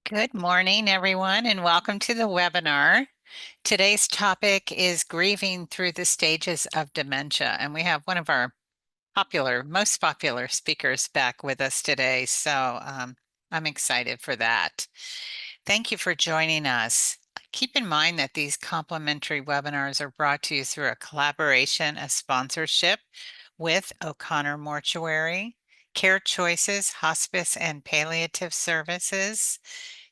Good morning, everyone, and welcome to the webinar. Today's topic is grieving through the stages of dementia, and we have one of our most popular speakers back with us today, so I'm excited for that. Thank you for joining us. Keep in mind that these complimentary webinars are brought to you through a collaboration, a sponsorship with O'Connor Mortuary, Care Choices, Hospice and Palliative Services,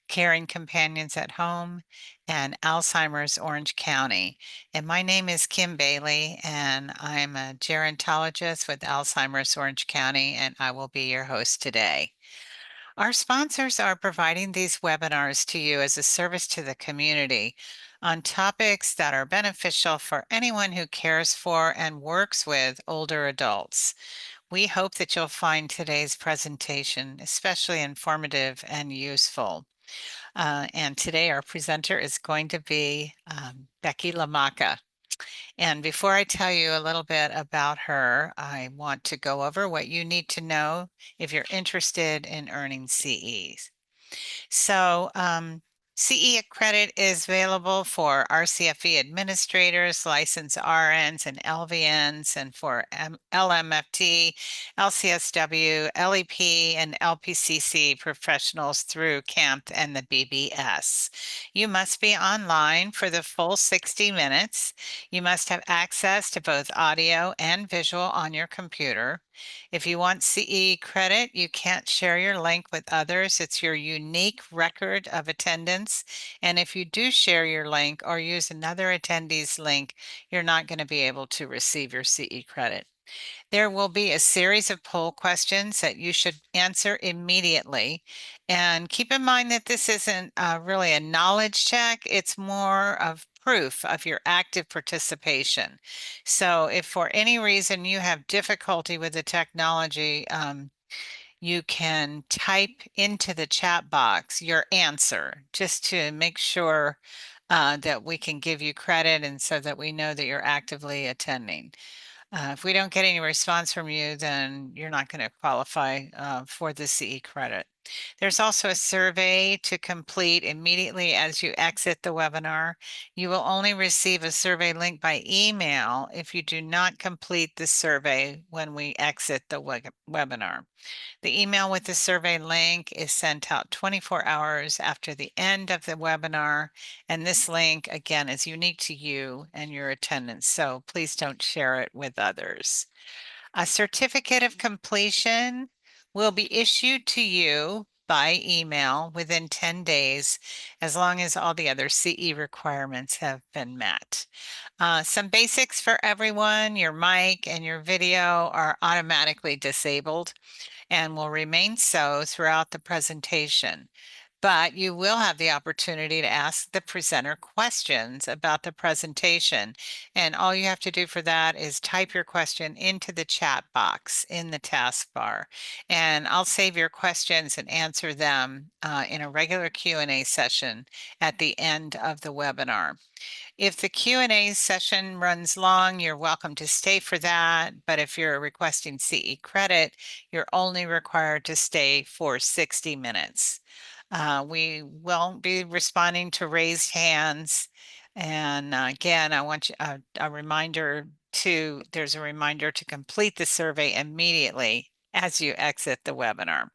Caring Companions at Home, and Alzheimer's Orange County. And my name is Kim Bailey, and I'm a gerontologist with Alzheimer's Orange County, and I will be your host today. Our sponsors are providing these webinars to you as a service to the community on topics that are beneficial for anyone who cares for and works with older adults. We hope that you'll find today's presentation especially informative and useful. And today our presenter is going to be Becky Lamaka. And before I tell you a little bit about her, I want to go over what you need to know if you're interested in earning CEs. So CE credit is available for RCFE administrators, licensed RNs and LVNs, and for LMFT, LCSW, LEP, and LPCC professionals through CAMP and the BBS. You must be online for the full 60 minutes. You must have access to both audio and visual on your computer. If you want CE credit, you can't share your link with others. It's your unique record of attendance. And if you do share your link or use another attendee's link, you're not going to be able to receive your CE credit. There will be a series of poll questions that you should answer immediately. And keep in mind that this isn't really a knowledge check, it's more of proof of your active participation. So if for any reason you have difficulty with the technology, you can type into the chat box your answer just to make sure that we can give you credit and so that we know that you're actively attending. If we don't get any response from you, then you're not going to qualify for the CE credit. There's also a survey to complete immediately as you exit the webinar. You will only receive a survey link by email if you do not complete the survey when we exit the webinar. The email with the survey link is sent out 24 hours after the end of the webinar, and this link, again, is unique to you and your attendance, so please don't share it with others. A certificate of completion will be issued to you by email within 10 days, as long as all the other CE requirements have been met. Some basics for everyone: your mic and your video are automatically disabled and will remain so throughout the presentation. But you will have the opportunity to ask the presenter questions about the presentation. And all you have to do for that is type your question into the chat box in the taskbar. And I'll save your questions and answer them in a regular Q&A session at the end of the webinar. If the Q&A session runs long, you're welcome to stay for that. But if you're requesting CE credit, you're only required to stay for 60 minutes. We won't be responding to raised hands. And again, I want you there's a reminder to complete the survey immediately as you exit the webinar.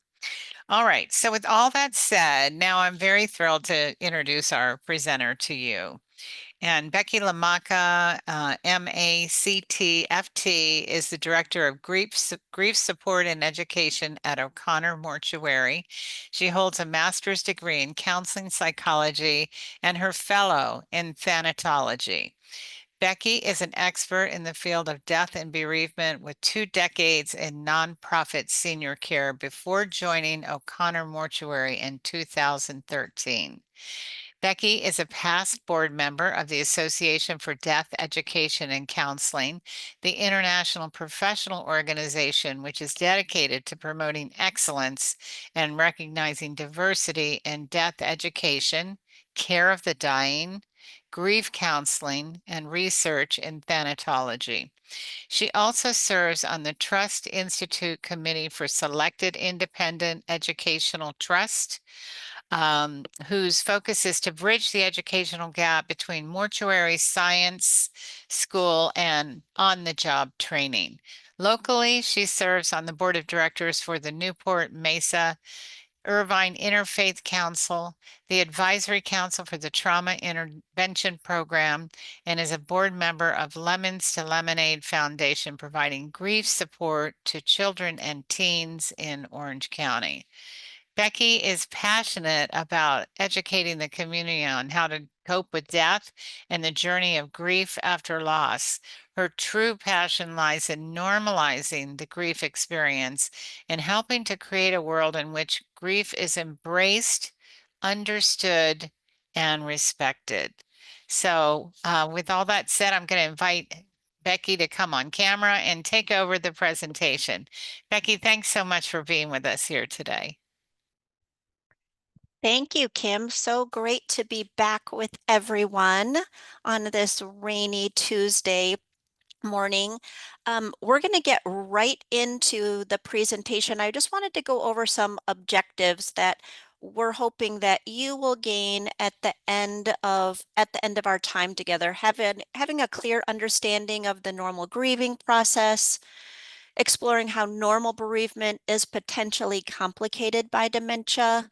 All right, so with all that said, now I'm very thrilled to introduce our presenter to you. And Becky Lamaka, MACTFT, is the Director of Grief Support and Education at O'Connor Mortuary. She holds a master's degree in counseling psychology and her fellow in thanatology. Becky is an expert in the field of death and bereavement with 2 decades in nonprofit senior care before joining O'Connor Mortuary in 2013. Becky is a past board member of the Association for Death Education and Counseling, the international professional organization which is dedicated to promoting excellence and recognizing diversity in death education, care of the dying, grief counseling, and research in thanatology. She also serves on the Trust Institute Committee for Selected Independent Educational Trust, whose focus is to bridge the educational gap between mortuary science school and on-the-job training. Locally, she serves on the board of directors for the Newport Mesa Irvine Interfaith Council, the Advisory Council for the Trauma Intervention Program, and is a board member of Lemons to Lemonade Foundation, providing grief support to children and teens in Orange County. Becky is passionate about educating the community on how to cope with death and the journey of grief after loss. Her true passion lies in normalizing the grief experience and helping to create a world in which grief is embraced, understood, and respected. So, with all that said, I'm going to invite Becky to come on camera and take over the presentation. Becky, thanks so much for being with us here today. Thank you, Kim. So great to be back with everyone on this rainy Tuesday morning. We're going to get right into the presentation. I just wanted to go over some objectives that we're hoping that you will gain at the end of our time together, having a clear understanding of the normal grieving process, exploring how normal bereavement is potentially complicated by dementia,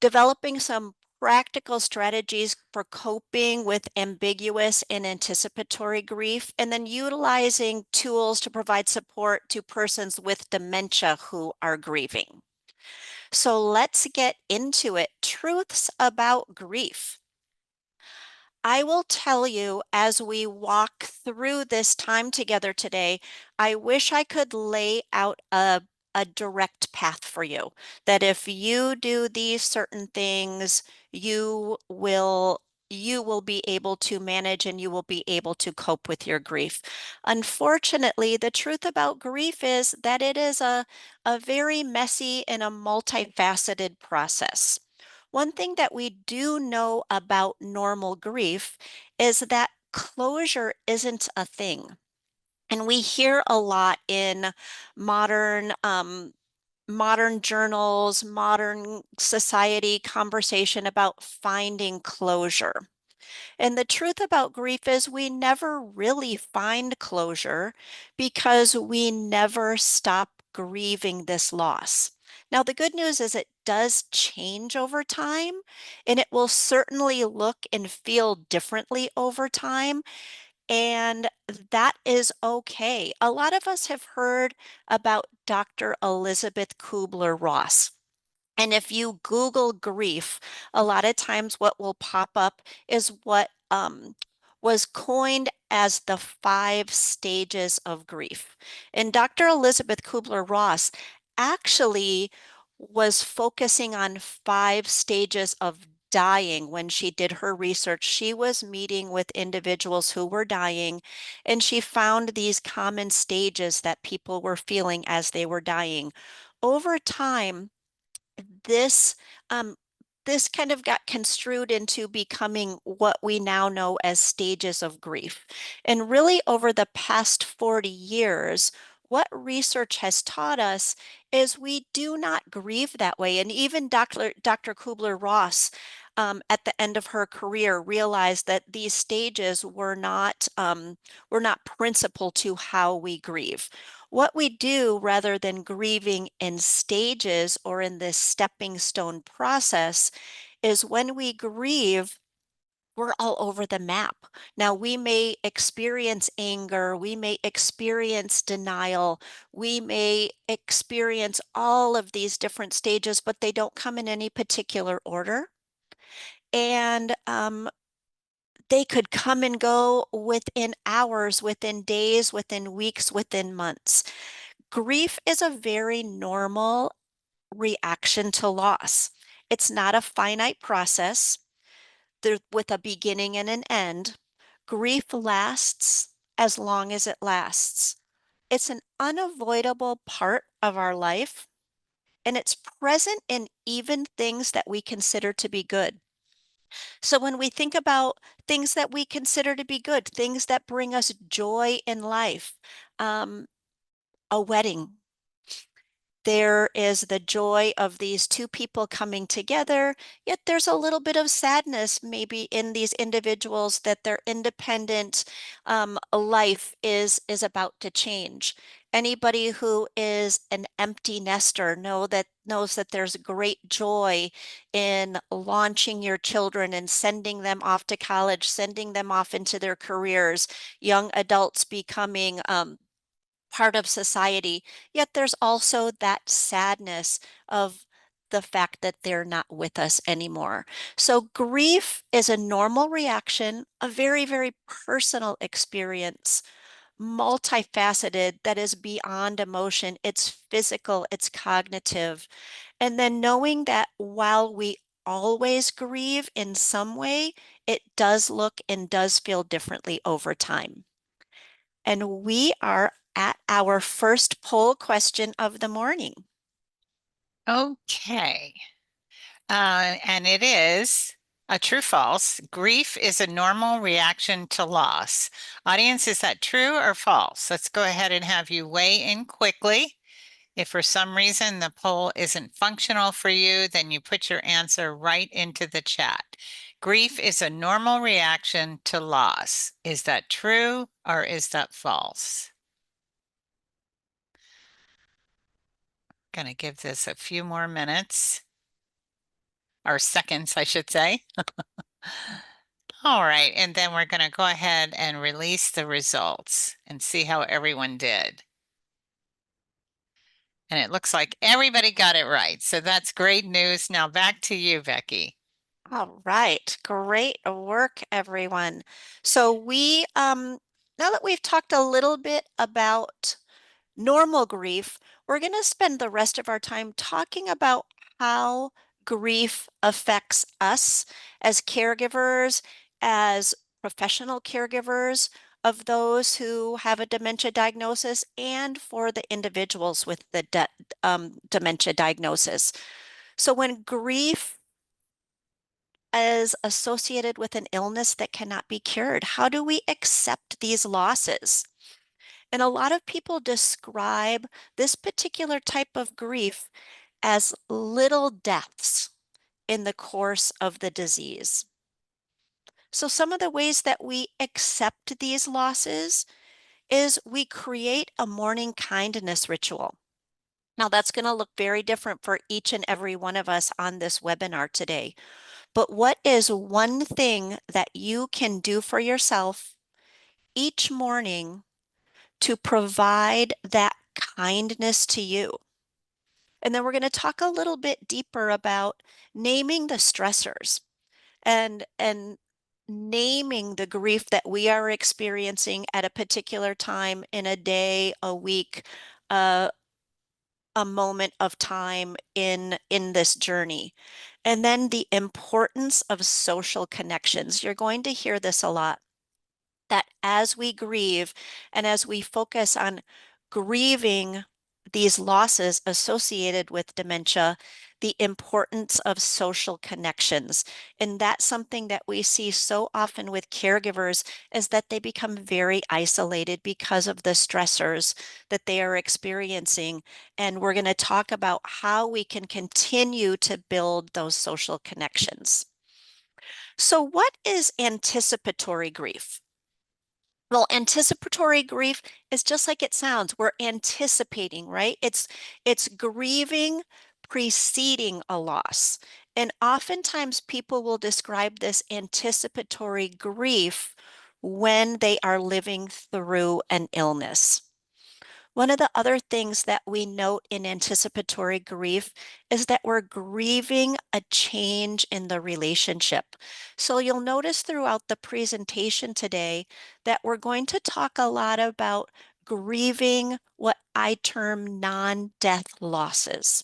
developing some practical strategies for coping with ambiguous and anticipatory grief, and then utilizing tools to provide support to persons with dementia who are grieving. So let's get into it. Truths about grief. I will tell you as we walk through this time together today, I wish I could lay out a direct path for you, that if you do these certain things, you will be able to manage and you will be able to cope with your grief. Unfortunately, the truth about grief is that it is a very messy and a multifaceted process. One thing that we do know about normal grief is that closure isn't a thing. And we hear a lot in modern modern journals, modern society conversation about finding closure. And the truth about grief is we never really find closure because we never stop grieving this loss. Now, the good news is it does change over time, and it will certainly look and feel differently over time. And that is okay. A lot of us have heard about Dr. Elizabeth Kubler-Ross. And if you Google grief, a lot of times what will pop up is what was coined as the 5 stages of grief. And Dr. Elizabeth Kubler-Ross actually was focusing on 5 stages of dying when she did her research. She was meeting with individuals who were dying, and she found these common stages that people were feeling as they were dying. Over time, this um, this kind of got construed into becoming what we now know as stages of grief. And really, over the past 40 years, what research has taught us is we do not grieve that way. And even Dr. Kubler-Ross, at the end of her career, realized that these stages were not principal to how we grieve. What we do rather than grieving in stages or in this stepping stone process is when we grieve, we're all over the map. Now, we may experience anger, we may experience denial, we may experience all of these different stages, but they don't come in any particular order. And they could come and go within hours, within days, within weeks, within months. Grief is a very normal reaction to loss. It's not a finite process with a beginning and an end. Grief lasts as long as it lasts. It's an unavoidable part of our life, and it's present in even things that we consider to be good. So when we think about things that we consider to be good, things that bring us joy in life, um, a wedding, There is the joy of these two people coming together, yet there's a little bit of sadness maybe in these individuals that their independent life is about to change. Anybody who is an empty nester knows that there's great joy in launching your children and sending them off to college, sending them off into their careers, young adults becoming part of society. Yet there's also that sadness of the fact that they're not with us anymore. So grief is a normal reaction, a very, very personal experience, multifaceted, that is beyond emotion. It's physical, it's cognitive. And then knowing that while we always grieve in some way, it does look and does feel differently over time. And we are at our first poll question of the morning. Okay. And it is a true false. Grief is a normal reaction to loss. Audience, is that true or false? Let's go ahead and have you weigh in quickly. If for some reason the poll isn't functional for you, then you put your answer right into the chat. Grief is a normal reaction to loss. Is that true or is that false? Going to give this a few more minutes, or seconds, I should say. All right, and then we're going to go ahead and release the results and see how everyone did. And it looks like everybody got it right. So that's great news. Now back to you, Becky. All right, great work, everyone. So now that we've talked a little bit about normal grief, we're going to spend the rest of our time talking about how grief affects us as caregivers, as professional caregivers of those who have a dementia diagnosis, and for the individuals with the dementia diagnosis. So when grief is associated with an illness that cannot be cured, how do we accept these losses? And a lot of people describe this particular type of grief as little deaths in the course of the disease. So, some of the ways that we accept these losses is we create a morning kindness ritual. Now, that's going to look very different for each and every one of us on this webinar today. But what is one thing that you can do for yourself each morning to provide that kindness to you? And then we're going to talk a little bit deeper about naming the stressors and naming the grief that we are experiencing at a particular time in a day, a week, a moment of time in this journey. And then the importance of social connections. You're going to hear this a lot, that as we grieve and as we focus on grieving these losses associated with dementia, the importance of social connections. And that's something that we see so often with caregivers, is that they become very isolated because of the stressors that they are experiencing. And we're going to talk about how we can continue to build those social connections. So, what is anticipatory grief? Well, anticipatory grief is just like it sounds. We're anticipating, right? It's grieving preceding a loss. And oftentimes people will describe this anticipatory grief when they are living through an illness. One of the other things that we note in anticipatory grief is that we're grieving a change in the relationship. So you'll notice throughout the presentation today that we're going to talk a lot about grieving what I term non-death losses.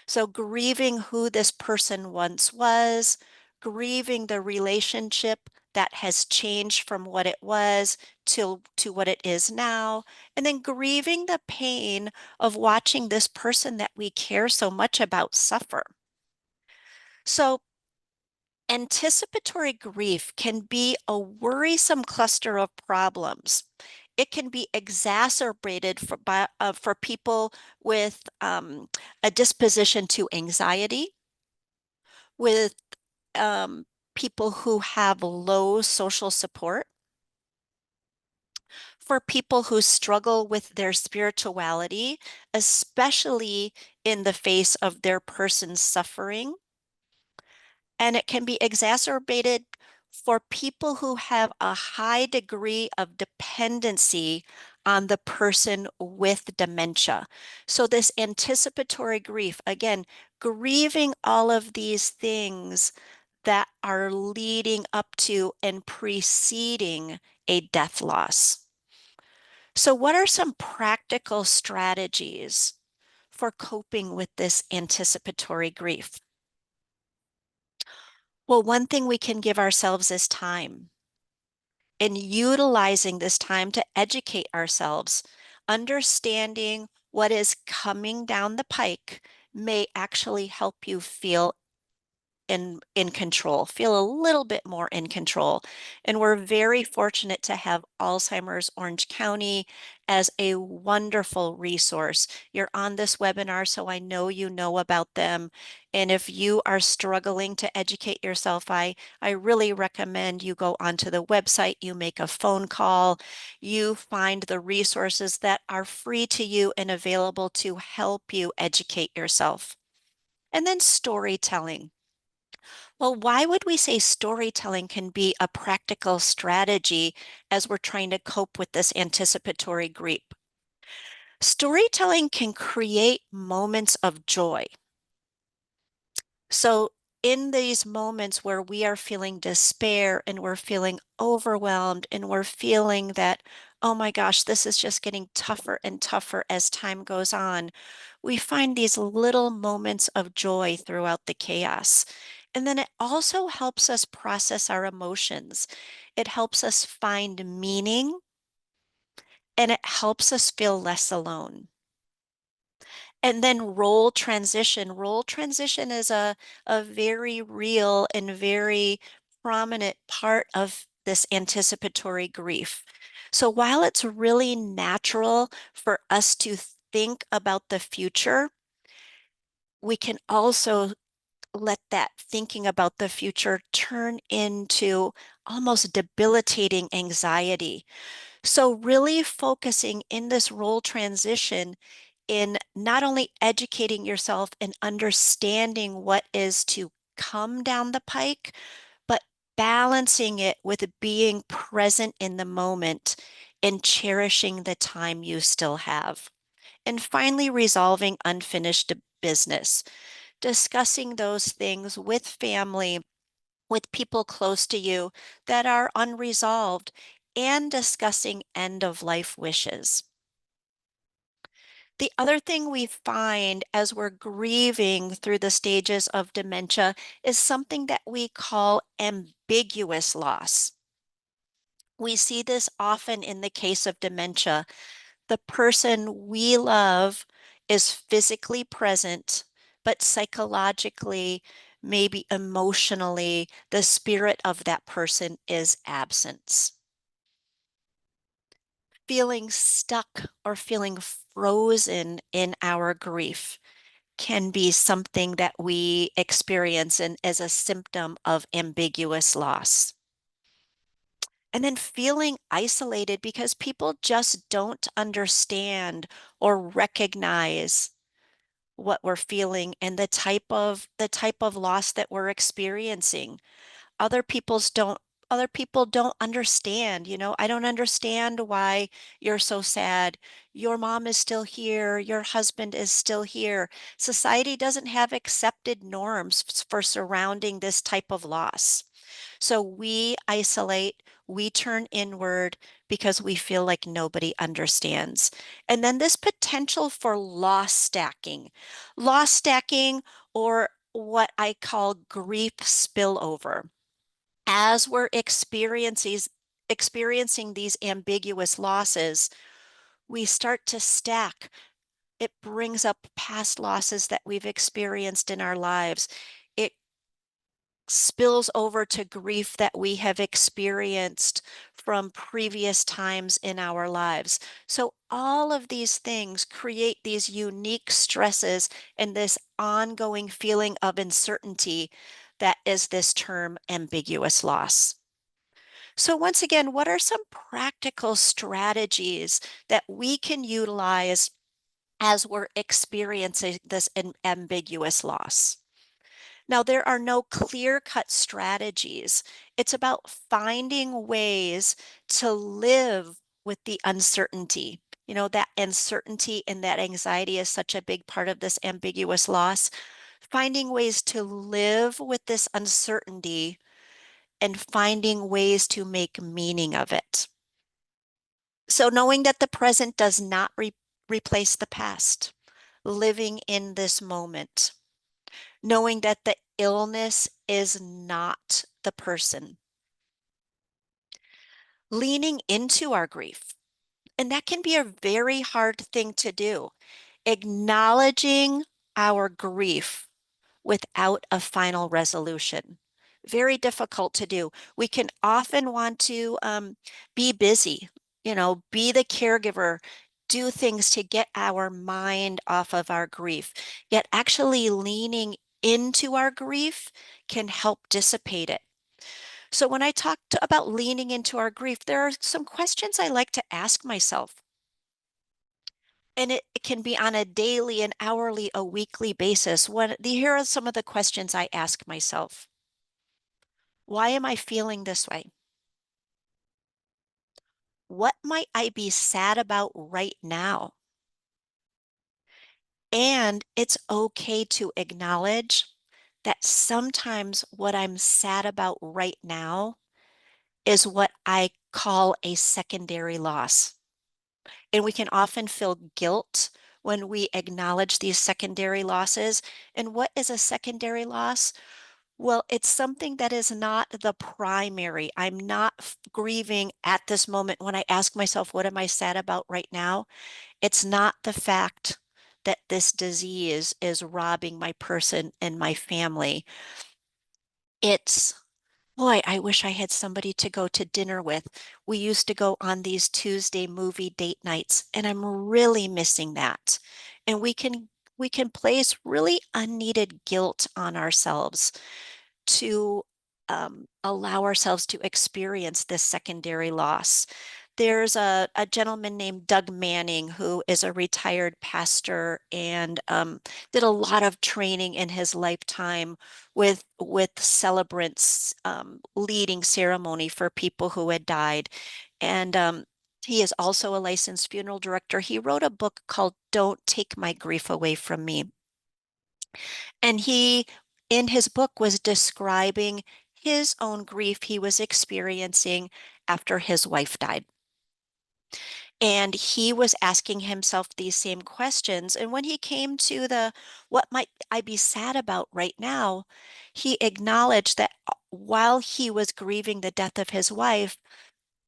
So grieving who this person once was, grieving the relationship that has changed from what it was to what it is now, and then grieving the pain of watching this person that we care so much about suffer. So anticipatory grief can be a worrisome cluster of problems. it can be exacerbated for people with a disposition to anxiety, with um, people who have low social support, for people who struggle with their spirituality, especially in the face of their person's suffering. And it can be exacerbated for people who have a high degree of dependency on the person with dementia. So, this anticipatory grief, again, grieving all of these things that are leading up to and preceding a death loss. So, what are some practical strategies for coping with this anticipatory grief? Well, one thing we can give ourselves is time, and utilizing this time to educate ourselves, understanding what is coming down the pike may actually help you feel in control, feel a little bit more in control. And we're very fortunate to have Alzheimer's Orange County as a wonderful resource. You're on this webinar, so I know you know about them. And if you are struggling to educate yourself, I really recommend you go onto the website, you make a phone call, you find the resources that are free to you and available to help you educate yourself. And then storytelling. Well, why would we say storytelling can be a practical strategy as we're trying to cope with this anticipatory grief? Storytelling can create moments of joy. So, in these moments where we are feeling despair and we're feeling overwhelmed and we're feeling that, oh my gosh, this is just getting tougher and tougher as time goes on, we find these little moments of joy throughout the chaos. And then it also helps us process our emotions. It helps us find meaning and it helps us feel less alone. And then role transition. Role transition is a very real and very prominent part of this anticipatory grief. So while it's really natural for us to think about the future, we can also let that thinking about the future turn into almost debilitating anxiety. So, really focusing in this role transition in not only educating yourself and understanding what is to come down the pike, but balancing it with being present in the moment and cherishing the time you still have. And finally, resolving unfinished business, discussing those things with family, with people close to you that are unresolved, and discussing end of life wishes. The other thing we find as we're grieving through the stages of dementia is something that we call ambiguous loss. We see this often in the case of dementia. The person we love is physically present, but psychologically, maybe emotionally, the spirit of that person is absent. Feeling stuck or feeling frozen in our grief can be something that we experience and as a symptom of ambiguous loss. And then feeling isolated because people just don't understand or recognize what we're feeling and the type of loss that we're experiencing. Other people's don't Other people don't understand, I don't understand why you're so sad. Your mom is still here, your husband is still here. Society doesn't have accepted norms for surrounding this type of loss. So we isolate, we turn inward because we feel like nobody understands. And then this potential for loss stacking, or what I call grief spillover. As we're experiencing these ambiguous losses, we start to stack. It brings up past losses that we've experienced in our lives. It spills over to grief that we have experienced from previous times in our lives. So all of these things create these unique stresses and this ongoing feeling of uncertainty that is this term ambiguous loss. So once again, what are some practical strategies that we can utilize as we're experiencing this ambiguous loss? Now, there are no clear-cut strategies. It's about finding ways to live with the uncertainty. That uncertainty and that anxiety is such a big part of this ambiguous loss. Finding ways to live with this uncertainty and finding ways to make meaning of it. So knowing that the present does not replace the past, living in this moment, knowing that the illness is not the person, leaning into our grief. And that can be a very hard thing to do. Acknowledging our grief without a final resolution. Very difficult to do. We can often want to be busy, be the caregiver, do things to get our mind off of our grief. Yet actually leaning into our grief can help dissipate it. So when I talked about leaning into our grief, there are some questions I like to ask myself. And it can be on a daily, an hourly, a weekly basis. Here are some of the questions I ask myself. Why am I feeling this way? What might I be sad about right now? And it's okay to acknowledge that sometimes what I'm sad about right now is what I call a secondary loss. And we can often feel guilt when we acknowledge these secondary losses. And what is a secondary loss? Well, it's something that is not the primary. I'm not grieving at this moment when I ask myself, what am I sad about right now? It's not the fact that this disease is robbing my person and my family. It's, boy, I wish I had somebody to go to dinner with. We used to go on these Tuesday movie date nights, and I'm really missing that. And we can place really unneeded guilt on ourselves to allow ourselves to experience this secondary loss. There's a gentleman named Doug Manning who is a retired pastor and did a lot of training in his lifetime with celebrants, leading ceremony for people who had died. And he is also a licensed funeral director. He wrote a book called Don't Take My Grief Away from Me. And he, in his book, was describing his own grief he was experiencing after his wife died. And he was asking himself these same questions. And when he came to what might I be sad about right now, he acknowledged that while he was grieving the death of his wife,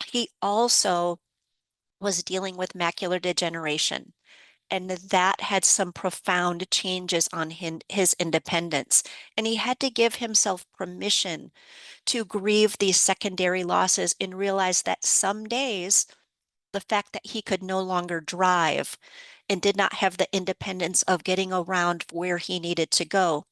he also was dealing with macular degeneration. And that had some profound changes on his independence. And he had to give himself permission to grieve these secondary losses and realize that some days the fact that he could no longer drive and did not have the independence of getting around where he needed to go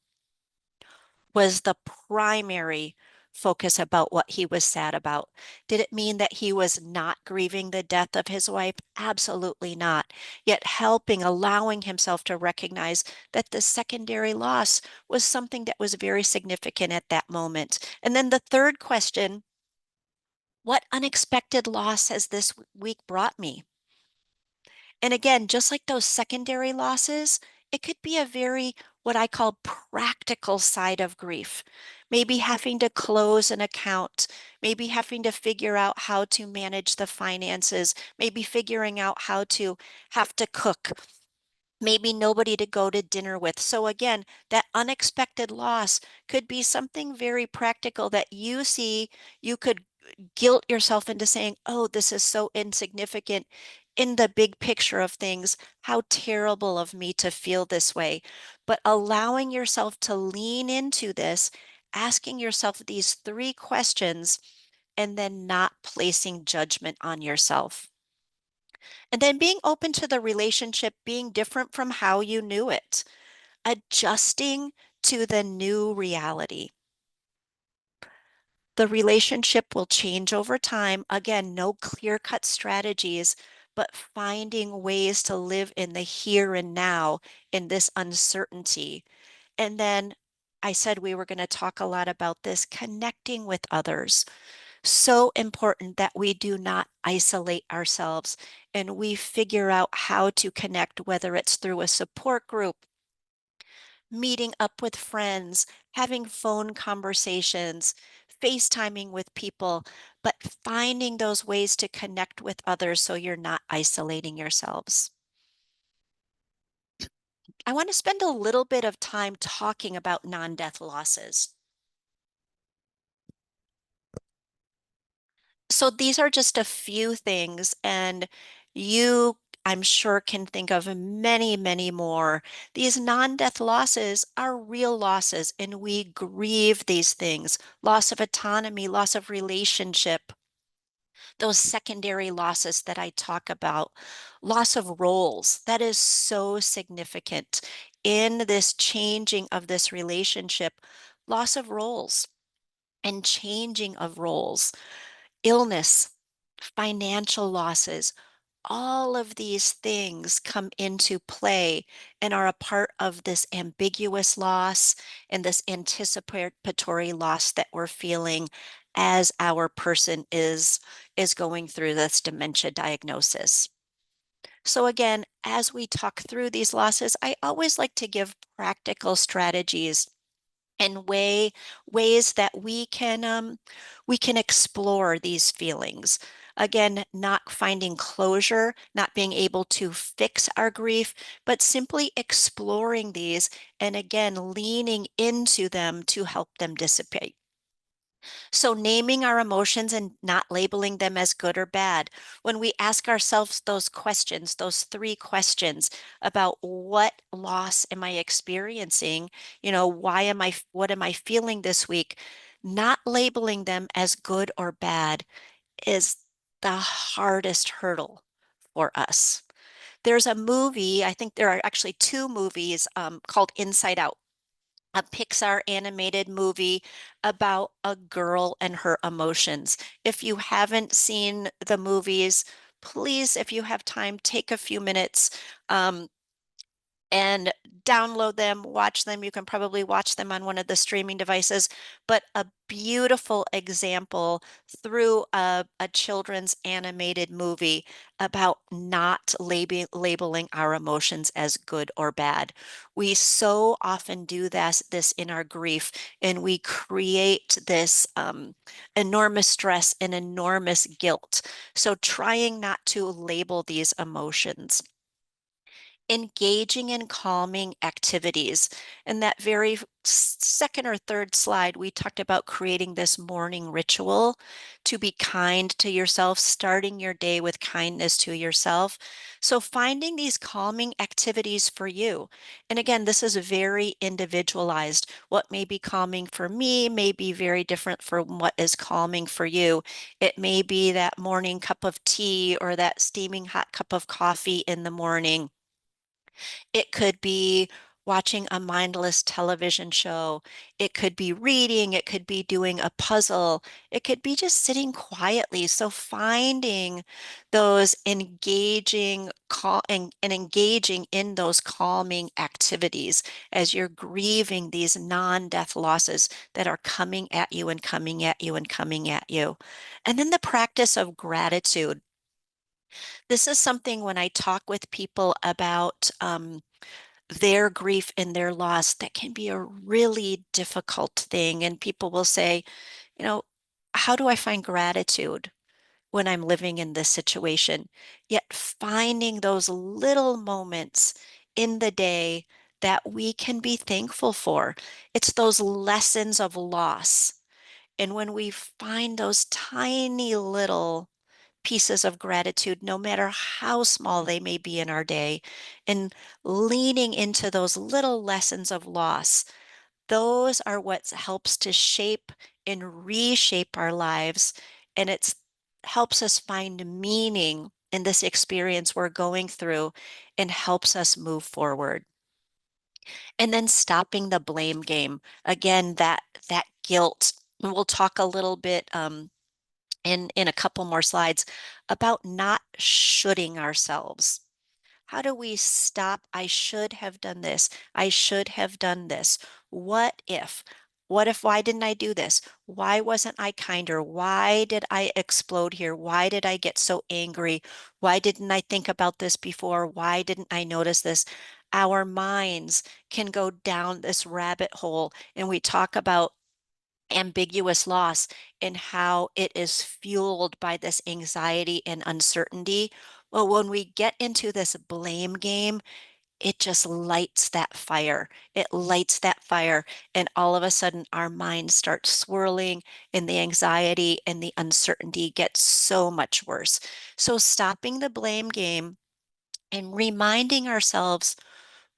was the primary focus about what he was sad about. Did it mean that he was not grieving the death of his wife? Absolutely not. Yet helping, allowing himself to recognize that the secondary loss was something that was very significant at that moment. And then the third question, what unexpected loss has this week brought me? And again, just like those secondary losses, it could be a very, what I call practical side of grief. Maybe having to close an account, maybe having to figure out how to manage the finances, maybe figuring out how to have to cook, maybe nobody to go to dinner with. So again, that unexpected loss could be something very practical that you see you could guilt yourself into saying, oh, this is so insignificant in the big picture of things. How terrible of me to feel this way. But allowing yourself to lean into this asking yourself these three questions and then not placing judgment on yourself. And then being open to the relationship being different from how you knew it, adjusting to the new reality. The relationship will change over time. Again, no clear cut strategies, but finding ways to live in the here and now in this uncertainty. And then I said we were going to talk a lot about this connecting with others. So important that we do not isolate ourselves and we figure out how to connect, whether it's through a support group, meeting up with friends, having phone conversations, FaceTiming with people, but finding those ways to connect with others so you're not isolating yourselves. I want to spend a little bit of time talking about non death losses. So these are just a few things, and you, I'm sure, can think of many, many more. These non death losses are real losses, and we grieve these things: loss of autonomy, loss of relationship, those secondary losses that I talk about, loss of roles. That is so significant in this changing of this relationship, loss of roles and changing of roles, illness, financial losses. All of these things come into play and are a part of this ambiguous loss and this anticipatory loss that we're feeling as our person is going through this dementia diagnosis. So again, as we talk through these losses, I always like to give practical strategies and ways that we can explore these feelings. Again, not finding closure, not being able to fix our grief, but simply exploring these and again leaning into them to help them dissipate. So, naming our emotions and not labeling them as good or bad. When we ask ourselves those questions, those three questions about what loss am I experiencing? What am I feeling this week? Not labeling them as good or bad is the hardest hurdle for us. There's a movie, I think there are actually two movies called Inside Out, a Pixar animated movie about a girl and her emotions. If you haven't seen the movies, please, if you have time, take a few minutes. And download them, watch them. You can probably watch them on one of the streaming devices, but a beautiful example through a children's animated movie about not labeling our emotions as good or bad. We so often do this in our grief, and we create this enormous stress and enormous guilt. So trying not to label these emotions, engaging in calming activities. In that very second or third slide, we talked about creating this morning ritual to be kind to yourself, starting your day with kindness to yourself. So finding these calming activities for you. And again, this is very individualized. What may be calming for me may be very different from what is calming for you. It may be that morning cup of tea or that steaming hot cup of coffee in the morning. It could be watching a mindless television show. It could be reading. It could be doing a puzzle. It could be just sitting quietly. So finding those and engaging in those calming activities as you're grieving these non-death losses that are coming at you and coming at you and coming at you. And then the practice of gratitude. This is something when I talk with people about their grief and their loss, that can be a really difficult thing. And people will say, you know, how do I find gratitude when I'm living in this situation? Yet finding those little moments in the day that we can be thankful for. It's those lessons of loss. And when we find those tiny little pieces of gratitude, no matter how small they may be in our day, and leaning into those little lessons of loss, Those are what helps to shape and reshape our lives, and it's helps us find meaning in this experience we're going through and helps us move forward. And then stopping the blame game. Again, that guilt. And we'll talk a little bit in a couple more slides about not shoulding ourselves. How do we stop? I should have done this. I should have done this. What if? What if? Why didn't I do this? Why wasn't I kinder? Why did I explode here? Why did I get so angry? Why didn't I think about this before? Why didn't I notice this? Our minds can go down this rabbit hole, and we talk about ambiguous loss and how it is fueled by this anxiety and uncertainty. Well, when we get into this blame game, it just lights that fire. It lights that fire. And all of a sudden, our minds start swirling, and the anxiety and the uncertainty gets so much worse. So, stopping the blame game and reminding ourselves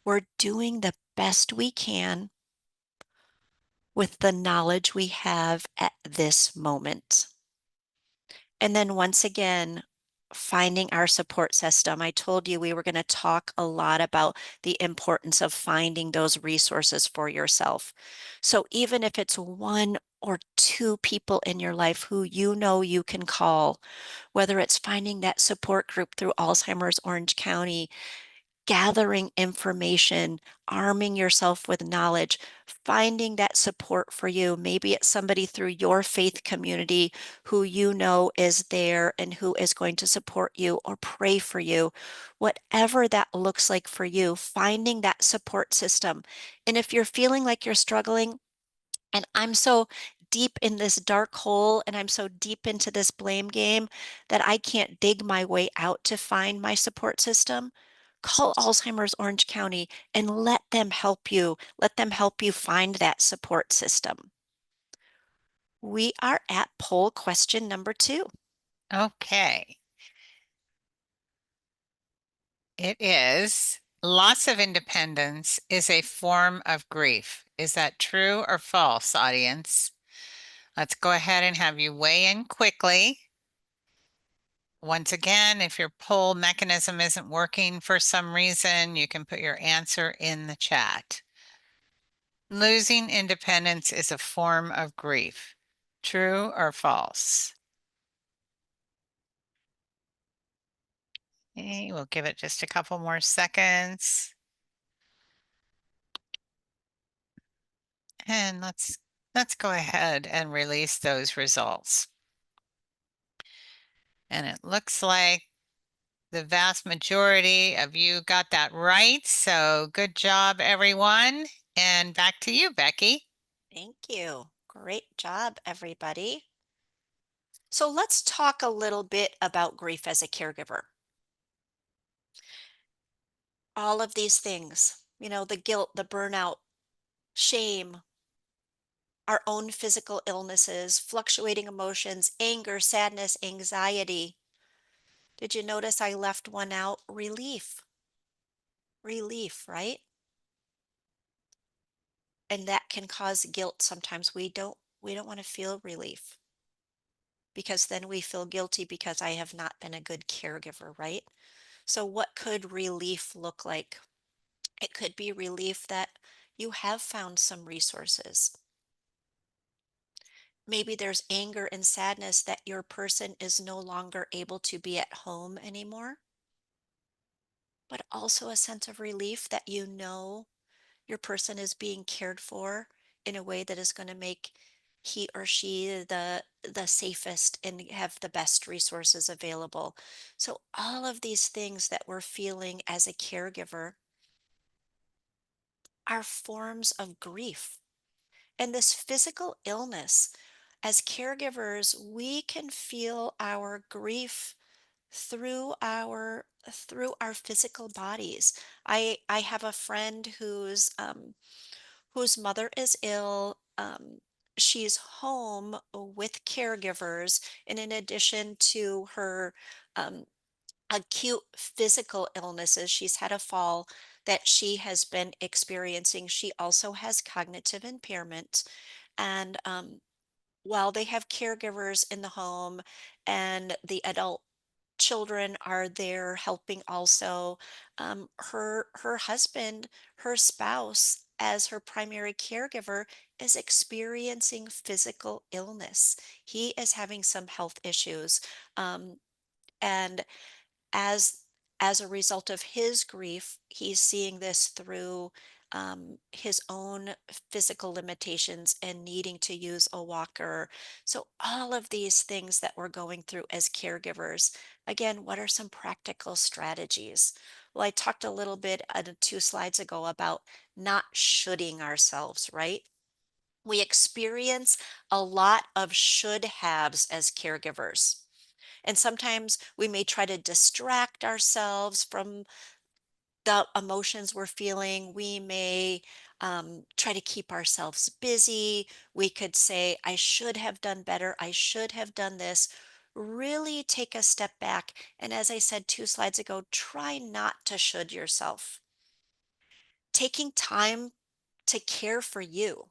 we're doing the best we can with the knowledge we have at this moment. And then once again, finding our support system. I told you we were going to talk a lot about the importance of finding those resources for yourself. So even if it's one or two people in your life who you know you can call, whether it's finding that support group through Alzheimer's Orange County, gathering information, arming yourself with knowledge, finding that support for you. Maybe it's somebody through your faith community who you know is there and who is going to support you or pray for you. Whatever that looks like for you, finding that support system. And if you're feeling like you're struggling, and I'm so deep in this dark hole and I'm so deep into this blame game that I can't dig my way out to find my support system. Call Alzheimer's Orange County and let them help you. Let them help you find that support system. We are at poll question number 2. Okay. It is loss of independence is a form of grief. Is that true or false, audience? Let's go ahead and have you weigh in quickly. Once again, if your poll mechanism isn't working for some reason, you can put your answer in the chat. Losing independence is a form of grief. True or false? Okay, we'll give it just a couple more seconds. And let's go ahead and release those results. And it looks like the vast majority of you got that right. So good job, everyone. And back to you, Becky. Thank you. Great job, everybody. So let's talk a little bit about grief as a caregiver. All of these things, the guilt, the burnout, shame, our own physical illnesses, fluctuating emotions, anger, sadness, anxiety. Did you notice I left one out? Relief. Relief, right? And that can cause guilt sometimes. We don't want to feel relief because then we feel guilty because I have not been a good caregiver, right? So what could relief look like? It could be relief that you have found some resources. Maybe there's anger and sadness that your person is no longer able to be at home anymore, but also a sense of relief that you know your person is being cared for in a way that is going to make he or she the safest and have the best resources available. So all of these things that we're feeling as a caregiver are forms of grief. And this physical illness, as caregivers, we can feel our grief through our physical bodies. I have a friend whose mother is ill. She's home with caregivers, and in addition to her um, acute physical illnesses, she's had a fall that she has been experiencing. She also has cognitive impairment. And while they have caregivers in the home and the adult children are there helping also, her husband, her spouse, as her primary caregiver, is experiencing physical illness. He is having some health issues. And as as a result of his grief, he's seeing this through his own physical limitations and needing to use a walker. So all of these things that we're going through as caregivers, again, what are some practical strategies? Well, I talked a little bit 2 slides ago about not shoulding ourselves, right? We experience a lot of should haves as caregivers. And sometimes we may try to distract ourselves from the emotions we're feeling. We may try to keep ourselves busy. We could say, I should have done better. I should have done this. Really take a step back. And as I said 2 slides ago, try not to should yourself. Taking time to care for you.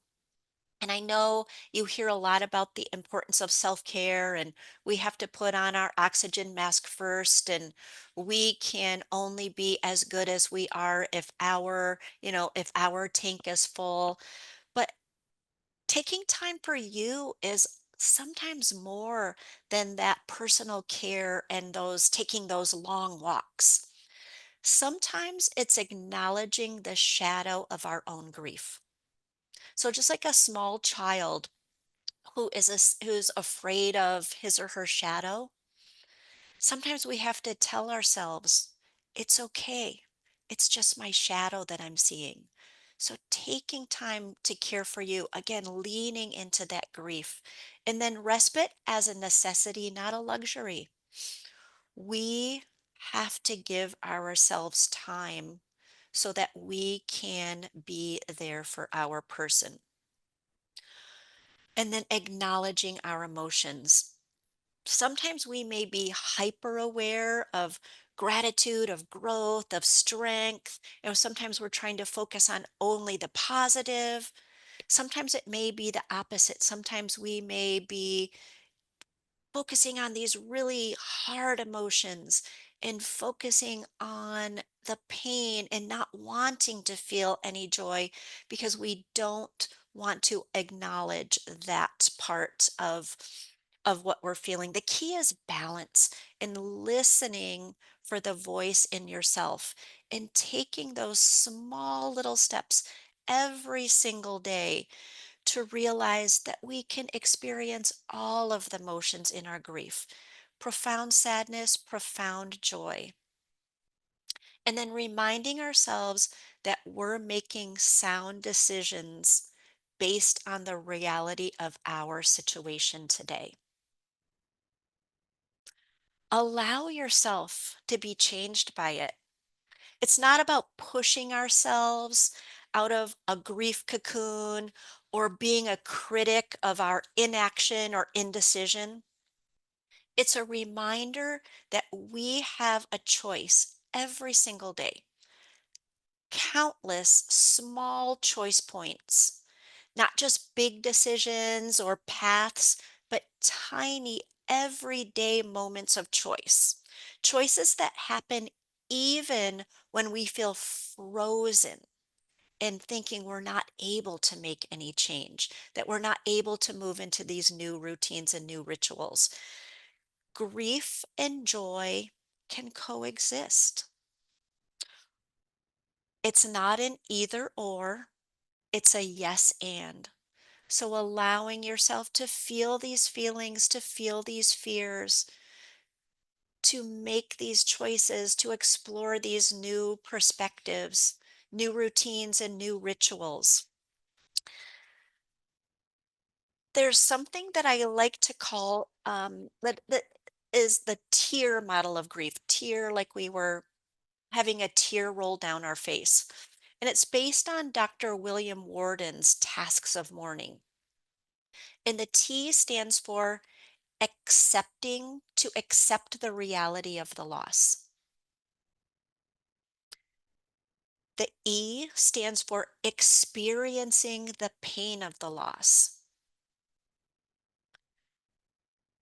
And I know you hear a lot about the importance of self-care, and we have to put on our oxygen mask first, and we can only be as good as we are if if our tank is full. But taking time for you is sometimes more than that personal care and those taking those long walks. Sometimes it's acknowledging the shadow of our own grief. So just like a small child who's afraid of his or her shadow, sometimes we have to tell ourselves, it's okay. It's just my shadow that I'm seeing. So taking time to care for you, again, leaning into that grief, and then respite as a necessity, not a luxury. We have to give ourselves time so that we can be there for our person. And then acknowledging our emotions. Sometimes we may be hyper aware of gratitude, of growth, of strength. Sometimes we're trying to focus on only the positive. Sometimes it may be the opposite. Sometimes we may be focusing on these really hard emotions and focusing on the pain and not wanting to feel any joy because we don't want to acknowledge that part of what we're feeling. The key is balance and listening for the voice in yourself and taking those small little steps every single day to realize that we can experience all of the emotions in our grief: profound sadness, profound joy. And then reminding ourselves that we're making sound decisions based on the reality of our situation today. Allow yourself to be changed by it. It's not about pushing ourselves out of a grief cocoon or being a critic of our inaction or indecision. It's a reminder that we have a choice every single day, countless small choice points, not just big decisions or paths, but tiny everyday moments of choice. Choices that happen even when we feel frozen and thinking we're not able to make any change, that we're not able to move into these new routines and new rituals. Grief and joy can coexist. It's not an either or, it's a yes and. So allowing yourself to feel these feelings, to feel these fears, to make these choices, to explore these new perspectives, new routines, and new rituals. There's something that I like to call that is the tear model of grief. Tear, like we were having a tear roll down our face. And it's based on Dr. William Worden's Tasks of Mourning. And the T stands for accepting, to accept the reality of the loss. The E stands for experiencing the pain of the loss.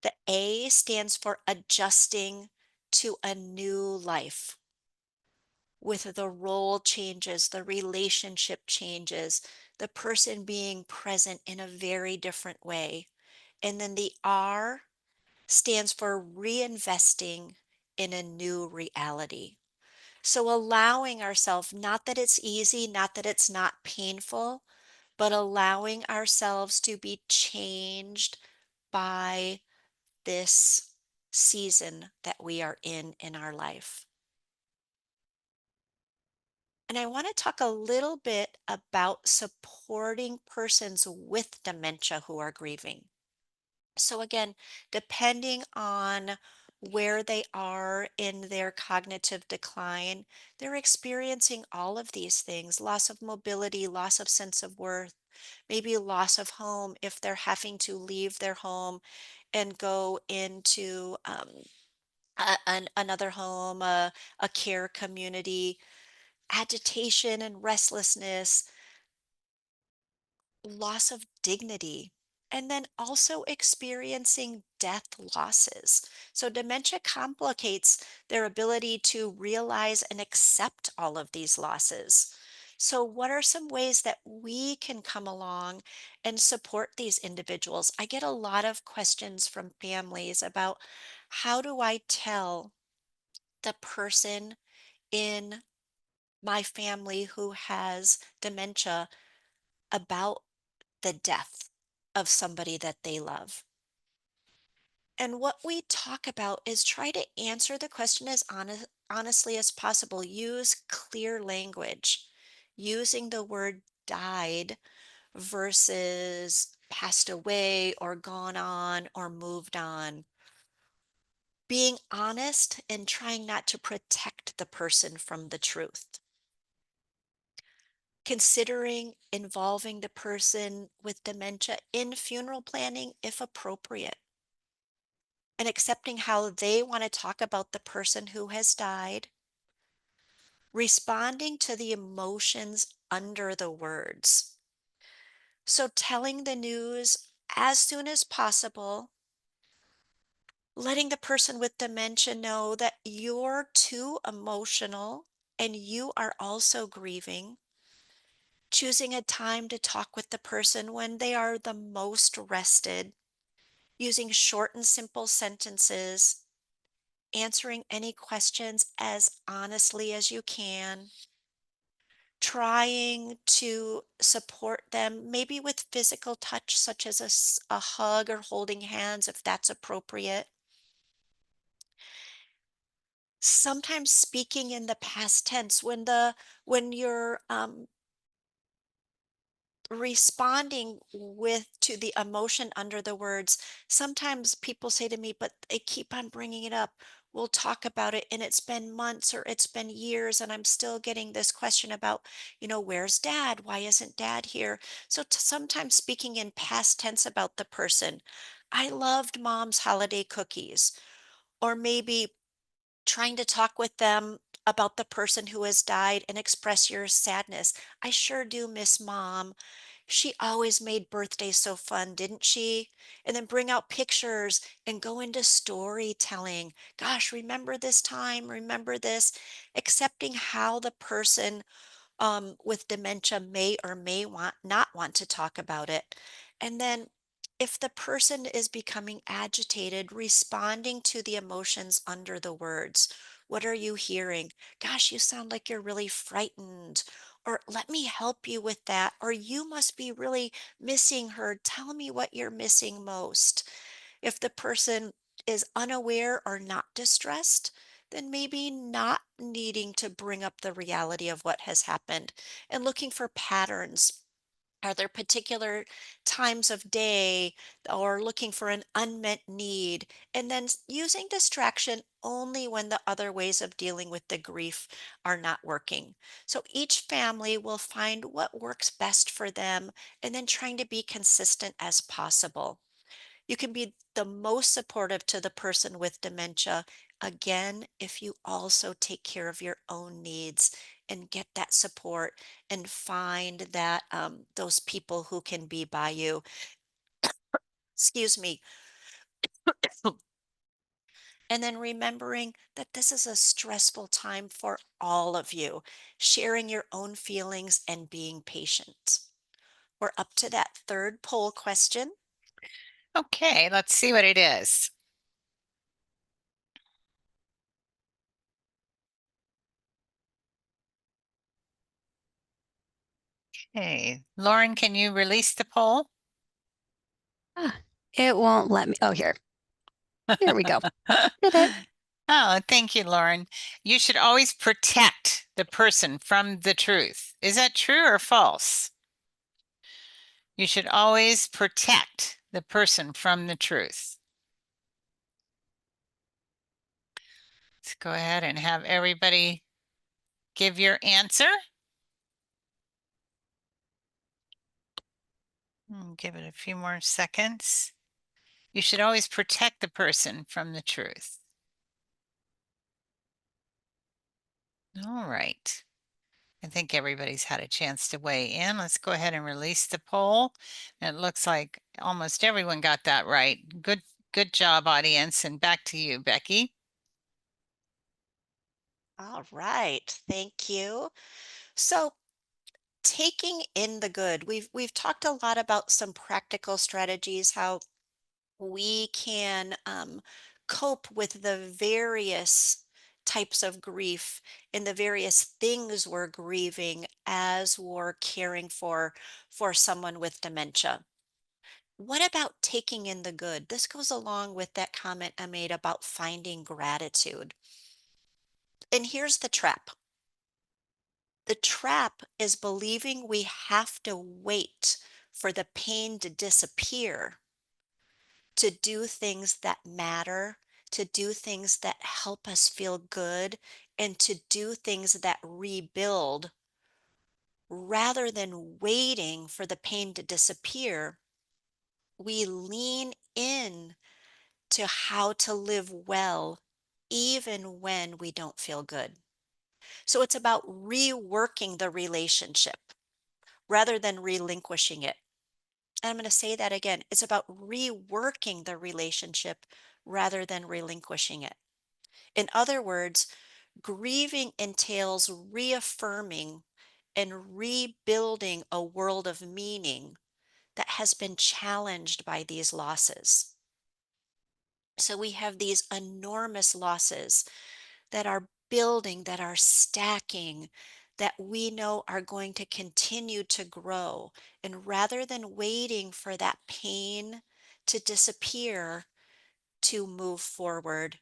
The A stands for adjusting to a new life with the role changes, the relationship changes, the person being present in a very different way. And then the R stands for reinvesting in a new reality. So allowing ourselves, not that it's easy, not that it's not painful, but allowing ourselves to be changed by this season that we are in our life. And I want to talk a little bit about supporting persons with dementia who are grieving. So, again, depending on where they are in their cognitive decline, they're experiencing all of these things: loss of mobility, loss of sense of worth, maybe loss of home if they're having to leave their home and go into another home, a care community, agitation and restlessness, loss of dignity, and then also experiencing death losses. So, dementia complicates their ability to realize and accept all of these losses. So, what are some ways that we can come along and support these individuals? I get a lot of questions from families about how do I tell the person in my family who has dementia about the death of somebody that they love. And what we talk about is try to answer the question as honestly as possible. Use clear language, using the word died versus passed away or gone on or moved on. Being honest and trying not to protect the person from the truth. Considering involving the person with dementia in funeral planning if appropriate, and accepting how they want to talk about the person who has died, responding to the emotions under the words. So, telling the news as soon as possible, letting the person with dementia know that you're too emotional and you are also grieving, choosing a time to talk with the person when they are the most rested, using short and simple sentences, answering any questions as honestly as you can, trying to support them, maybe with physical touch, such as a hug or holding hands, if that's appropriate. Sometimes speaking in the past tense when you're responding with to the emotion under the words. Sometimes people say to me, but they keep on bringing it up. We'll talk about it, and it's been months or it's been years and I'm still getting this question about, where's dad? Why isn't dad here? So sometimes speaking in past tense about the person. I loved mom's holiday cookies. Or maybe trying to talk with them about the person who has died and express your sadness. I sure do miss mom. She always made birthdays so fun, didn't she? And then bring out pictures and go into storytelling. Gosh, remember this time? Remember this? Accepting how the person with dementia may or may not want to talk about it. And then if the person is becoming agitated, responding to the emotions under the words. What are you hearing? Gosh, you sound like you're really frightened. Or let me help you with that. Or you must be really missing her. Tell me what you're missing most. If the person is unaware or not distressed, then maybe not needing to bring up the reality of what has happened and looking for patterns. Are there particular times of day or looking for an unmet need? And then using distraction only when the other ways of dealing with the grief are not working. So each family will find what works best for them and then trying to be consistent as possible. You can be the most supportive to the person with dementia, again, if you also take care of your own needs and get that support and find that those people who can be by you. Excuse me. And then remembering that this is a stressful time for all of you, sharing your own feelings and being patient. We're up to that third poll question. Okay, let's see what it is. Okay, Lauren, can you release the poll? Ah, it won't let me. Oh, here. There we go. Did it? Oh, thank you, Lauren. You should always protect the person from the truth. Is that true or false? You should always protect the person from the truth. Let's go ahead and have everybody give your answer. Give it a few more seconds. You should always protect the person from the truth. All right. I think everybody's had a chance to weigh in. Let's go ahead and release the poll. And it looks like almost everyone got that right. Good job, audience. And back to you, Becky. All right, thank you. So, taking in the good, we've talked a lot about some practical strategies, how we can cope with the various types of grief and the various things we're grieving as we're caring for someone with dementia. What about taking in the good? This goes along with that comment I made about finding gratitude. And here's the trap. The trap is believing we have to wait for the pain to disappear to do things that matter, to do things that help us feel good, and to do things that rebuild rather than waiting for the pain to disappear. We lean in to how to live well even when we don't feel good. So it's about reworking the relationship rather than relinquishing it. And I'm going to say that again. It's about reworking the relationship rather than relinquishing it. In other words, grieving entails reaffirming and rebuilding a world of meaning that has been challenged by these losses. So we have these enormous losses that are building, that are stacking, that we know are going to continue to grow. And rather than waiting for that pain to disappear to move forward,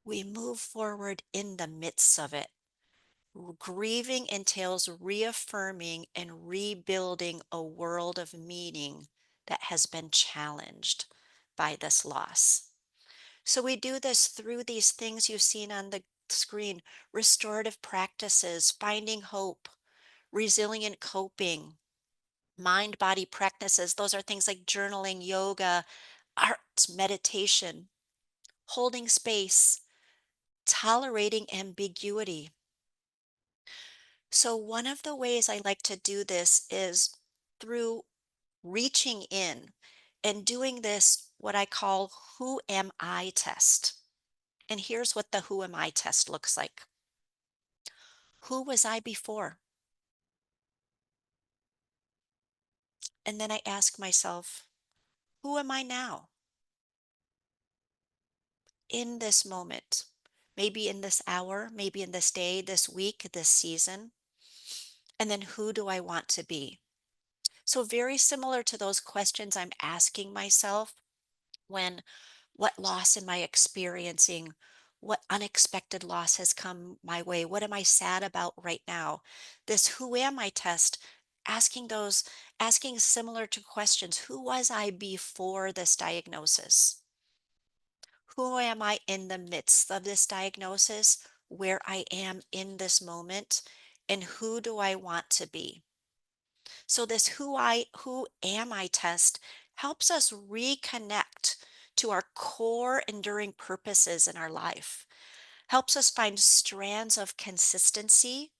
we move forward in the midst of it. Grieving entails reaffirming and rebuilding a world of meaning that has been challenged by this loss. So we do this through these things you've seen on the screen: restorative practices, finding hope, resilient coping, mind body practices. Those are things like journaling, yoga, art, meditation, holding space, tolerating ambiguity. So, one of the ways I like to do this is through reaching in and doing this, what I call who am I test. And here's what the who am I test looks like. Who was I before? And then I ask myself, who am I now in this moment? Maybe in this hour, maybe in this day, this week, this season. And then who do I want to be? So, very similar to those questions I'm asking myself when what loss am I experiencing? What unexpected loss has come my way? What am I sad about right now? This who am I test, asking those, asking similar to questions. Who was I before this diagnosis? Who am I in the midst of this diagnosis? Where I am in this moment? And who do I want to be? So this who am I test helps us reconnect to our core enduring purposes in our life. Helps us find strands of consistency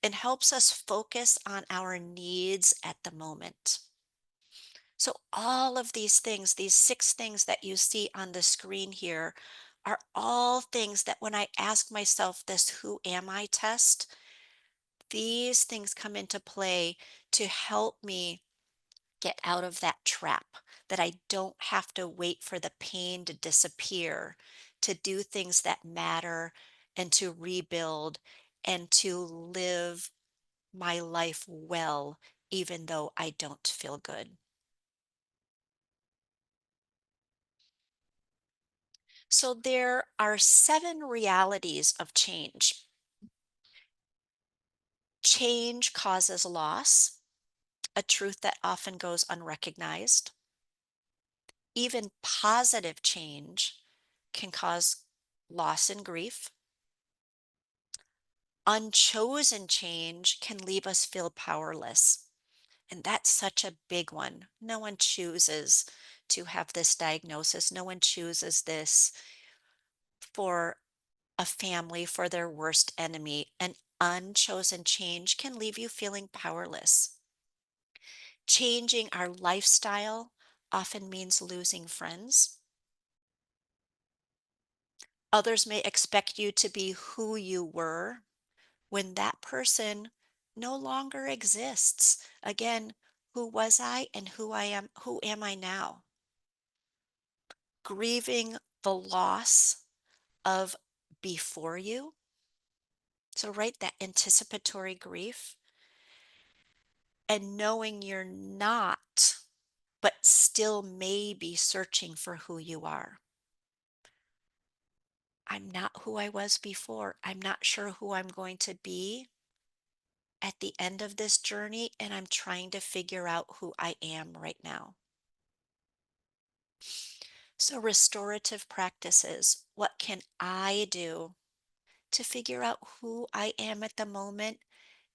and helps us focus on our needs at the moment. So, all of these things, these 6 things that you see on the screen here, are all things that when I ask myself this who am I test, these things come into play to help me get out of that trap, that I don't have to wait for the pain to disappear to do things that matter and to rebuild and to live my life well, even though I don't feel good. So there are 7 realities of change. Change causes loss, a truth that often goes unrecognized. Even positive change can cause loss and grief. Unchosen change can leave us feel powerless. And that's such a big one. No one chooses to have this diagnosis. No one chooses this for a family, for their worst enemy. An unchosen change can leave you feeling powerless. Changing our lifestyle often means losing friends. Others may expect you to be who you were when that person no longer exists. Again, who was I and who am I now? Grieving the loss of before you. So, right, that anticipatory grief and knowing you're not, but still may be searching for who you are. I'm not who I was before. I'm not sure who I'm going to be at the end of this journey, and I'm trying to figure out who I am right now. So, restorative practices. What can I do to figure out who I am at the moment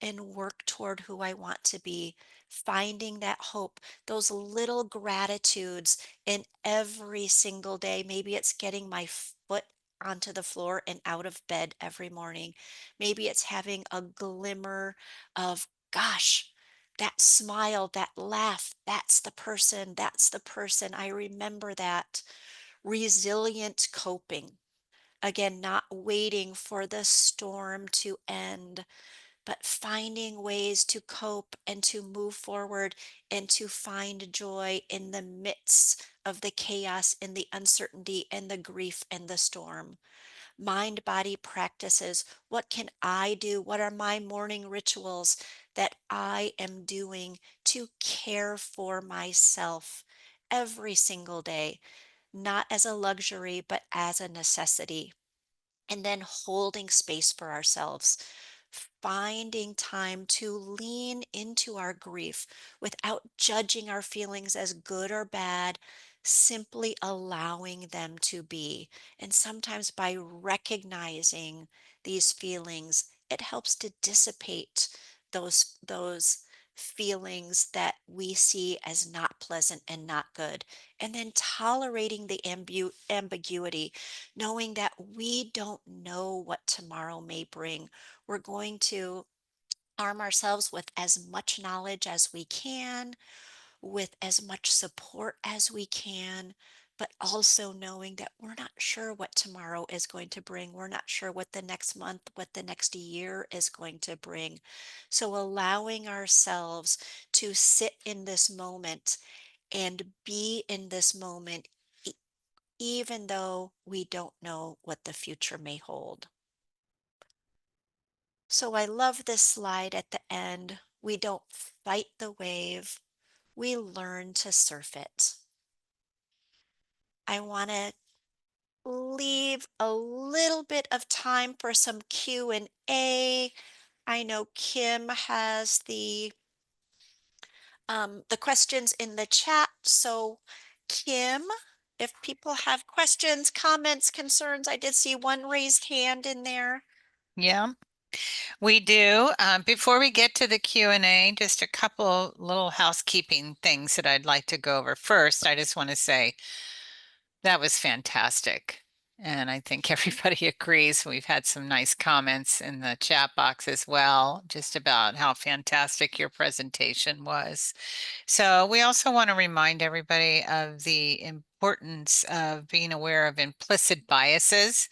and work toward who I want to be? Finding that hope, those little gratitudes in every single day. Maybe it's getting my foot onto the floor and out of bed every morning. Maybe it's having a glimmer of, gosh, that smile, that laugh, that's the person, that's the person. I remember that. Resilient coping. Again, not waiting for the storm to end, but finding ways to cope and to move forward and to find joy in the midst of the chaos and the uncertainty and the grief and the storm. Mind body practices. What can I do? What are my morning rituals that I am doing to care for myself every single day? Not as a luxury, but as a necessity. And then holding space for ourselves, finding time to lean into our grief without judging our feelings as good or bad, simply allowing them to be. And sometimes by recognizing these feelings, it helps to dissipate those feelings that we see as not pleasant and not good. And then tolerating the ambiguity, knowing that we don't know what tomorrow may bring. We're going to arm ourselves with as much knowledge as we can, with as much support as we can, but also knowing that we're not sure what tomorrow is going to bring. We're not sure what the next month, what the next year is going to bring. So allowing ourselves to sit in this moment and be in this moment, even though we don't know what the future may hold. So I love this slide at the end. We don't fight the wave, we learn to surf it. I want to leave a little bit of time for some Q&A. I know Kim has the questions in the chat. So Kim, if people have questions, comments, concerns, I did see one raised hand in there. Yeah, we do. Before we get to the Q&A, just a couple little housekeeping things that I'd like to go over. First, I just want to say that was fantastic. And I think everybody agrees. We've had some nice comments in the chat box as well, just about how fantastic your presentation was. So we also want to remind everybody of the importance of being aware of implicit biases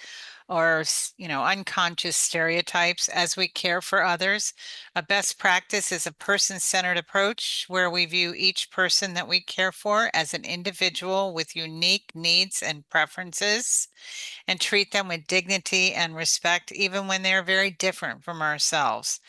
or, unconscious stereotypes as we care for others. A best practice is a person-centered approach where we view each person that we care for as an individual with unique needs and preferences and treat them with dignity and respect, even when they're very different from ourselves.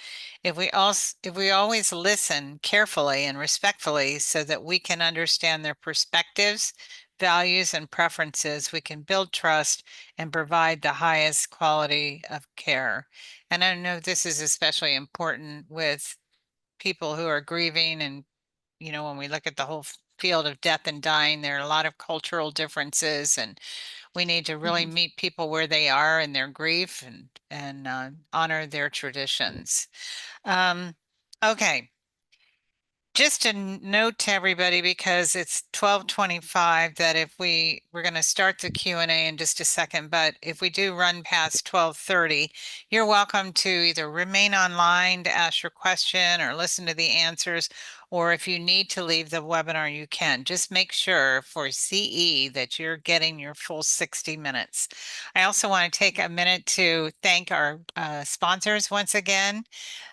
If we always listen carefully and respectfully so that we can understand their perspectives, values, and preferences, we can build trust and provide the highest quality of care. And I know this is especially important with people who are grieving and, when we look at the whole field of death and dying, there are a lot of cultural differences, and we need to really meet people where they are in their grief and honor their traditions. Okay. Just a note to everybody, because it's 12:25, that if we're going to start the Q&A in just a second, but if we do run past 12:30, you're welcome to either remain online to ask your question or listen to the answers, or if you need to leave the webinar, you can. Just make sure for CE that you're getting your full 60 minutes. I also want to take a minute to thank our sponsors once again.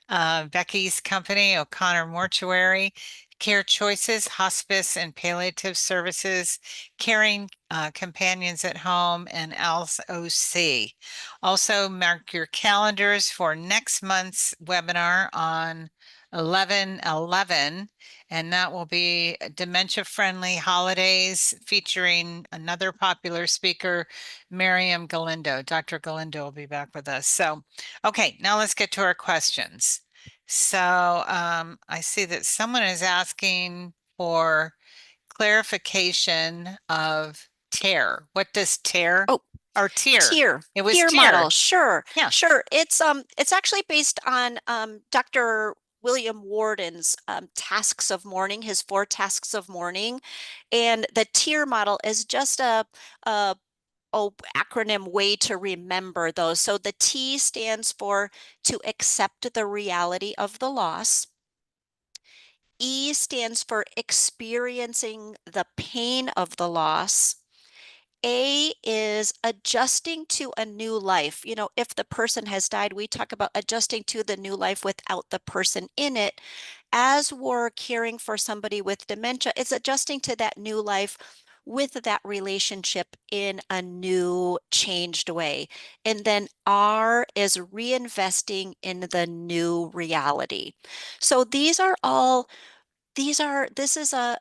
Becky's company, O'Connor Mortuary, Care Choices, Hospice and Palliative Services, Caring Companions at Home, and ALS OC. Also, mark your calendars for next month's webinar on 11/11, and that will be dementia-friendly holidays featuring another popular speaker, Miriam Galindo. Dr. Galindo will be back with us. So, okay, now let's get to our questions. So I see that someone is asking for clarification of TARE. What does TARE or TIER? TIER. It was TIER TIER. model. Sure. Yeah. Sure. It's actually based on Dr. William Warden's tasks of mourning, his 4 tasks of mourning. And the TIER model is just a acronym way to remember those. So the T stands for to accept the reality of the loss. E stands for experiencing the pain of the loss. A is adjusting to a new life. If the person has died, we talk about adjusting to the new life without the person in it. As we're caring for somebody with dementia, it's adjusting to that new life with that relationship in a new, changed way. And then R is reinvesting in the new reality. So this is a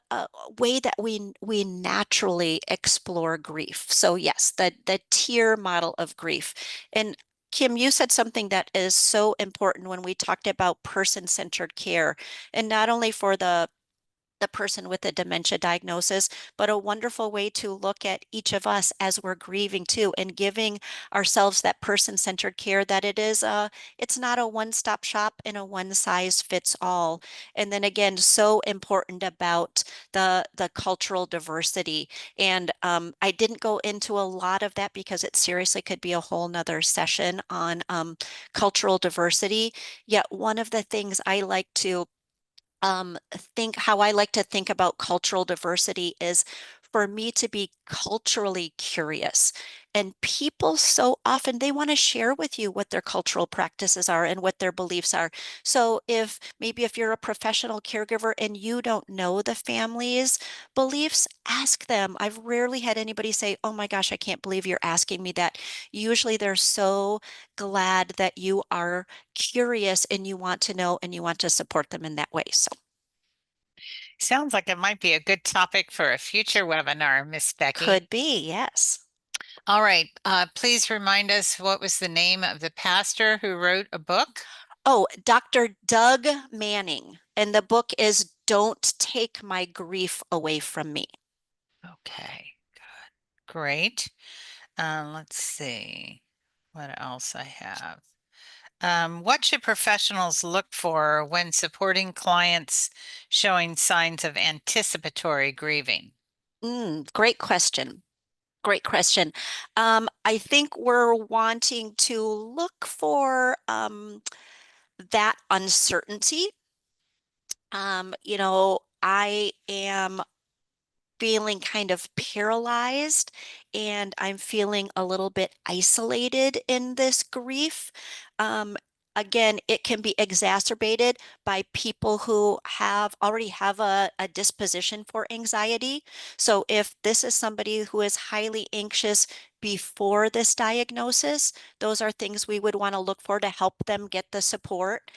way that we naturally explore grief. So yes, the tier model of grief. And Kim, you said something that is so important when we talked about person-centered care, and not only for the person with a dementia diagnosis, but a wonderful way to look at each of us as we're grieving too, and giving ourselves that person-centered care, that it's not a one-stop shop and a one-size-fits-all. And then again, so important about the cultural diversity. And I didn't go into a lot of that because it seriously could be a whole nother session on cultural diversity. Yet one of the things I like to how I like to think about cultural diversity is for me to be culturally curious. And people so often they want to share with you what their cultural practices are and what their beliefs are. So if you're a professional caregiver and you don't know the family's beliefs, ask them. I've rarely had anybody say, "Oh my gosh, I can't believe you're asking me that." Usually they're so glad that you are curious and you want to know and you want to support them in that way. So Sounds like it might be a good topic for a future webinar, Miss Becky. could be, yes. All right. Please remind us, what was the name of the pastor who wrote a book? Oh, Dr. Doug Manning. And the book is Don't Take My Grief Away from Me. Okay, good. Great. Let's see what else I have. What should professionals look for when supporting clients showing signs of anticipatory grieving? Great question. Great question. I think we're wanting to look for that uncertainty. I am feeling kind of paralyzed and I'm feeling a little bit isolated in this grief. Um, Again, it can be exacerbated by people who already have a disposition for anxiety. So if this is somebody who is highly anxious before this diagnosis, those are things we would want to look for to help them get the support.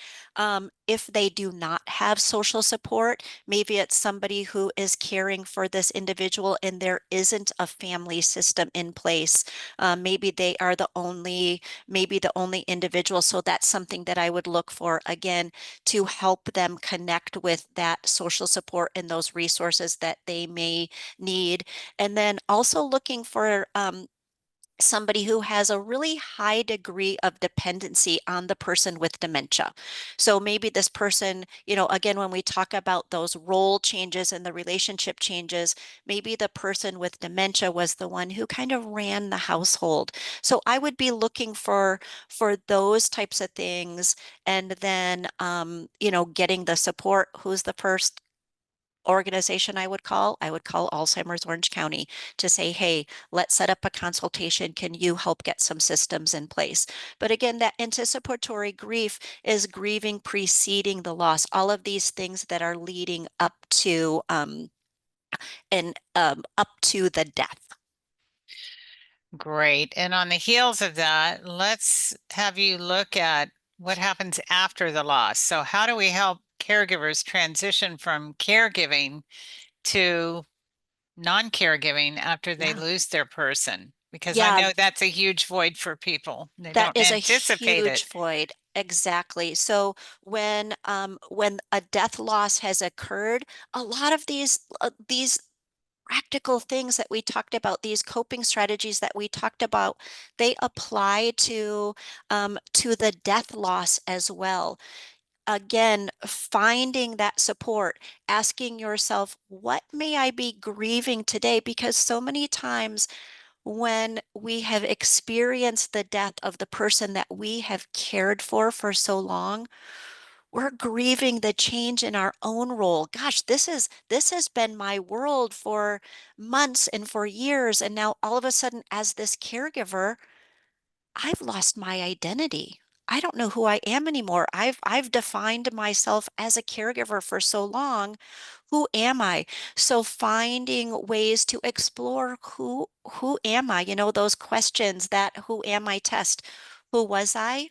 If they do not have social support, maybe it's somebody who is caring for this individual and there isn't a family system in place. Maybe they are maybe the only individual. So that's something that I would look for again to help them connect with that social support and those resources that they may need. And then also looking for somebody who has a really high degree of dependency on the person with dementia. So maybe this person, again, when we talk about those role changes and the relationship changes, maybe the person with dementia was the one who kind of ran the household. So I would be looking for those types of things and then getting the support. Who's the first organization I would call? I would call Alzheimer's Orange County to say, hey, let's set up a consultation. Can you help get some systems in place? But again, that anticipatory grief is grieving preceding the loss, all of these things that are leading up to up to the death. Great. And on the heels of that, let's have you look at what happens after the loss. So how do we help caregivers transition from caregiving to non-caregiving after they Yeah. lose their person? Because I Yeah, know that's a huge void for people. They that don't is a anticipate huge it. void. Exactly. So when a death loss has occurred, a lot of these practical things that we talked about, these coping strategies that we talked about, they apply to the death loss as well. Again, finding that support, asking yourself, what may I be grieving today? Because so many times when we have experienced the death of the person that we have cared for so long, we're grieving the change in our own role. Gosh, this has been my world for months and for years, and now all of a sudden as this caregiver, I've lost my identity. I don't know who I am anymore. I've defined myself as a caregiver for so long. Who am I? So finding ways to explore who am I? Those questions, that who am I test. Who was I?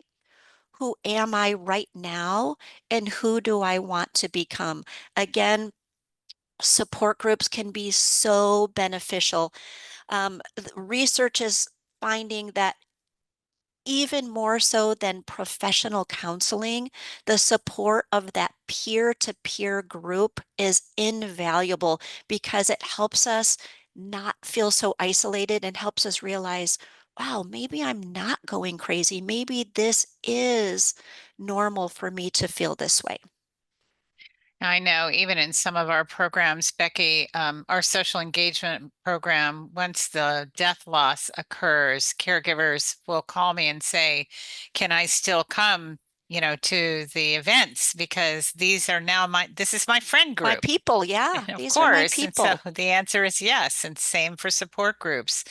Who am I right now? And who do I want to become? Again, support groups can be so beneficial. Research is finding that even more so than professional counseling, the support of that peer-to-peer group is invaluable because it helps us not feel so isolated and helps us realize, wow, maybe I'm not going crazy. Maybe this is normal for me to feel this way. I know even in some of our programs, Becky, our social engagement program, once the death loss occurs, caregivers will call me and say, can I still come, to the events? Because these are now this is my friend My group. people, yeah, Of these are my course. And so people. the answer is yes. And same for support groups.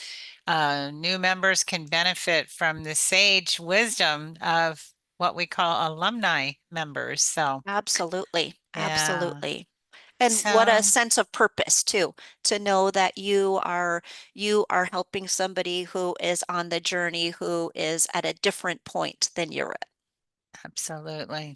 New members can benefit from the sage wisdom of what we call alumni members. So, Absolutely, yeah. absolutely. And what a So, sense of purpose too, to know that you are helping somebody who is on the journey, who is at a different point than you're at. absolutely.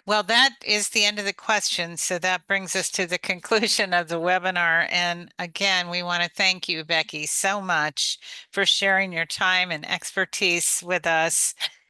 Well, that is the end of the question. So that brings us to the conclusion of the webinar. And again, we want to thank you, Becky, so much for sharing your time and expertise with us.